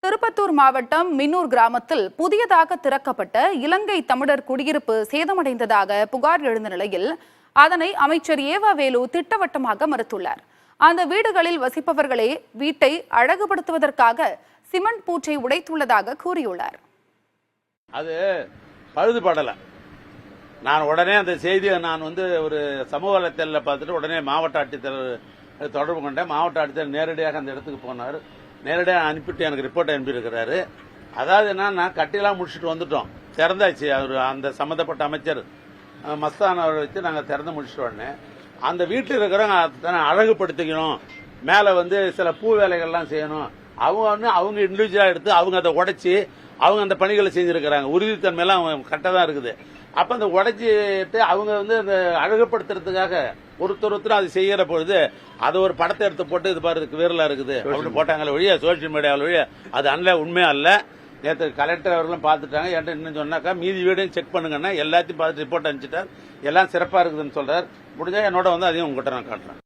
திருப்பத்தூர் மாவட்டம் மின்னூர் கிராமத்தில் புதியதாக திறக்கப்பட்ட இலங்கை தமிழர் குடியிருப்பு சேதமடைந்ததாக புகார் எழுந்த நிலையில் அதனை அமைச்சர் ஏவா வேலு திட்டவட்டமாக மறுத்துள்ளார். அந்த வீடுகளில் வசிப்பவர்களே வீட்டை அழகுபடுத்துவதற்காக சிமெண்ட் பூச்சை உடைத்துள்ளதாக கூறியுள்ளார். அது பழுதுபடலை. நான் உடனே அந்த செய்தியை ஒரு சமூக வலைத்தளத்தில் பார்த்துட்டு உடனே மாவட்ட ஆட்சித்தலைவர் தொடர்பு கொண்டேன். மாவட்ட ஆட்சித்தலைவர் நேரடியாக அந்த இடத்துக்கு போனார். நேரடியாக அனுப்பிட்டு எனக்கு ரிப்போர்ட் அனுப்பியிருக்கிறாரு. அதாவது என்னன்னா, கட்டிலாம் முடிச்சுட்டு வந்துட்டோம், திறந்தாச்சு. அவர் அந்த சம்மந்தப்பட்ட அமைச்சர் மஸ்தான் அவரை வச்சு நாங்கள் திறந்து முடிச்சுட்டு உடனே அந்த வீட்டில் இருக்கிறவங்க அழகுபடுத்திக்கணும், மேலே சில பூ வேலைகள்லாம் செய்யணும். அவங்க இண்டிவிஜுவலாக எடுத்து அவங்க அதை உடைச்சி அவங்க அந்த பணிகளை செஞ்சிருக்கிறாங்க. உறுதித்தன்மையெல்லாம் கரெக்டாக தான் இருக்குது. அப்ப அந்த உடைச்சிட்டு அவங்க அந்த அழகுபடுத்துறதுக்காக ஒருத்தர் அது செய்யற பொழுது அது ஒரு படத்தை எடுத்து போட்டு இது பாரு வீரலா இருக்குது அப்படின்னு போட்டாங்களே ஒழிய சோசியல் மீடியாவில் ஒழிய அது அன்ல உண்மையா அல்ல. நேற்று கலெக்டர் அவர்களும் பார்த்துட்டாங்க. என்கிட்ட இன்னும் சொன்னாக்கா மீதி வீடையும் செக் பண்ணுங்கன்னா எல்லாத்தையும் பார்த்துட்டு ரிப்போர்ட் அனுப்பிச்சிட்டார். எல்லாம் சிறப்பா இருக்குதுன்னு சொல்றாரு. முடிஞ்சா என்னோட அதையும் உங்ககிட்ட நான் காட்டுறேன்.